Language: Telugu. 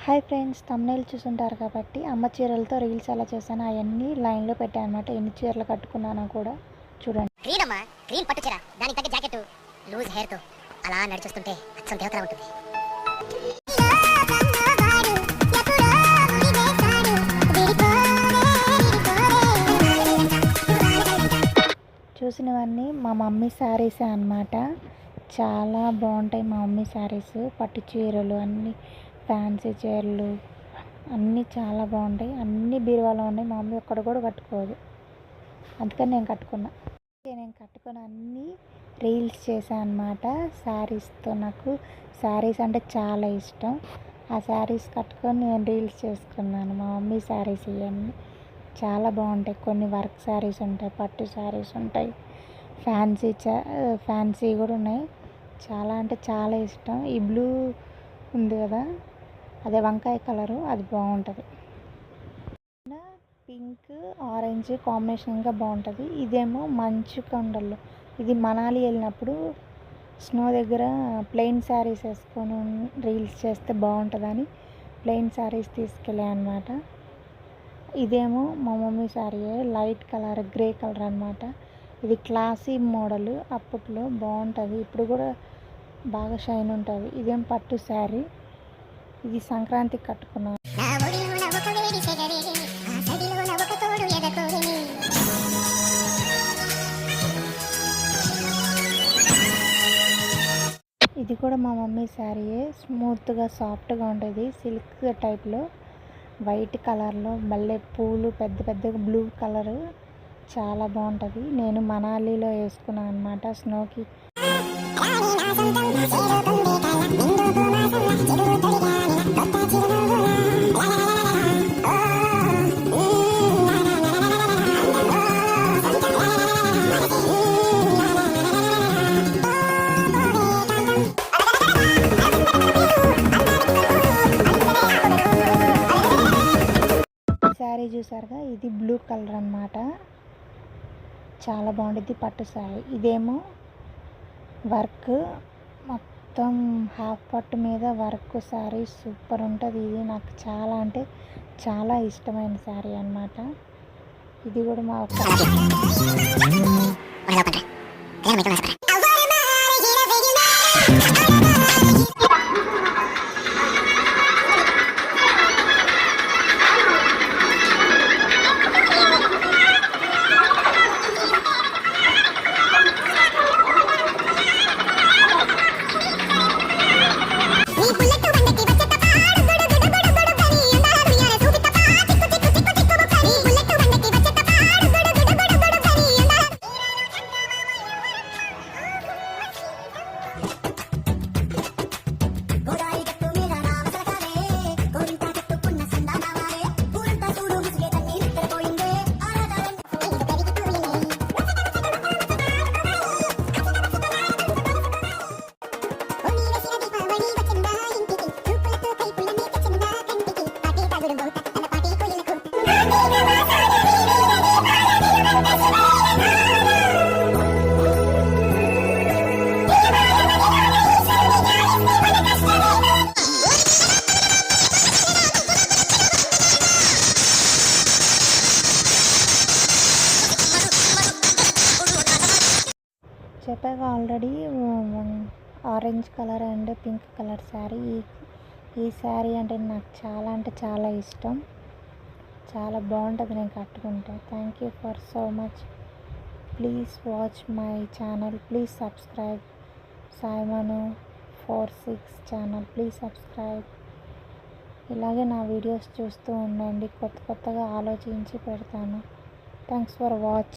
హాయ్ ఫ్రెండ్స్, తమ్నైల్ చూసుంటారు కాబట్టి అమ్మ చీరలతో రీల్స్ ఎలా చేశానో అవన్నీ లైన్లో పెట్టాను అనమాట. ఎన్ని చీరలు కట్టుకున్నానో కూడా చూడండి. గ్రీన్ అమ్మా, గ్రీన్ పట్టు చీర, దానికి తగ్గ జాకెట్, లూజ్ హెయిర్ తో అలా నడిచొస్తుంటే అచ్చం దేవతలా ఉంటుంది. చూసినవన్నీ మా మమ్మీ శారీసే అన్నమాట. చాలా బాగుంటాయి మా మమ్మీ శారీస్. పట్టు చీరలు అన్నీ, ఫ్యాన్సీ చీరలు అన్నీ చాలా బాగుంటాయి. అన్నీ బీరువాలో ఉన్నాయి. మా మమ్మీ ఒక్కడ కూడా కట్టుకోదు, అందుకని నేను కట్టుకున్న అన్నీ రీల్స్ చేశాను అనమాట. శారీస్తో నాకు శారీస్ అంటే చాలా ఇష్టం. ఆ శారీస్ కట్టుకొని నేను రీల్స్ చేసుకున్నాను. మా మమ్మీ శారీస్ ఇవన్నీ చాలా బాగుంటాయి. కొన్ని వర్క్ శారీస్ ఉంటాయి, పట్టు శారీస్ ఉంటాయి, ఫ్యాన్సీ కూడా ఉన్నాయి. చాలా అంటే చాలా ఇష్టం. ఈ బ్లూ ఉంది కదా, అదే వంకాయ కలరు, అది బాగుంటుంది. పింక్ ఆరెంజ్ కాంబినేషన్ ఇంకా బాగుంటుంది. ఇదేమో మంచు కొండలు. ఇది మనాలి వెళ్ళినప్పుడు స్నో దగ్గర ప్లెయిన్ శారీస్ వేసుకొని రీల్స్ చేస్తే బాగుంటుందని ప్లెయిన్ శారీస్ తీసుకెళ్ళాను అనమాట. ఇదేమో మా మమ్మీ శారీయే, లైట్ కలర్ గ్రే కలర్ అనమాట. ఇది క్లాసీ మోడల్, అప్పట్లో బాగుంటుంది, ఇప్పుడు కూడా బాగా షైన్ ఉంటుంది. ఇదేం పట్టు శారీ, ఇది సంక్రాంతికి కట్టుకున్నాను. ఇది కూడా మా మమ్మీ శారీయే, స్మూత్గా సాఫ్ట్గా ఉంటుంది, సిల్క్ టైప్లో, వైట్ కలర్లో మల్లె పూలు పెద్ద పెద్దగా బ్లూ కలరు, చాలా బాగుంటుంది. నేను మనాలిలో వేసుకున్నాను అనమాట స్నోకి. శారీ చూసారుగా, ఇది బ్లూ కలర్ అన్నమాట, చాలా బాగుంటుంది పట్టు శారీ. ఇదేమో వర్క్, మొత్తం హాఫ్ పట్టు మీద వర్క్ శారీ, సూపర్ ఉంటుంది. ఇది నాకు చాలా అంటే చాలా ఇష్టమైన శారీ అన్నమాట. ఇది కూడా మా చెప్పాక already orange colour and pink colour sari. ఈ శారీ అంటే నాకు చాలా అంటే చాలా ఇష్టం, చాలా బాగుంటుంది నేను కట్టుకుంటే. Thank you for so much. Please watch my channel, please subscribe Saimanu 46 channel, please subscribe. ఇలాగే నా వీడియోస్ చూస్తూ ఉండండి, కొత్తగా ఆలోచించి పెడతాను. Thanks for watch.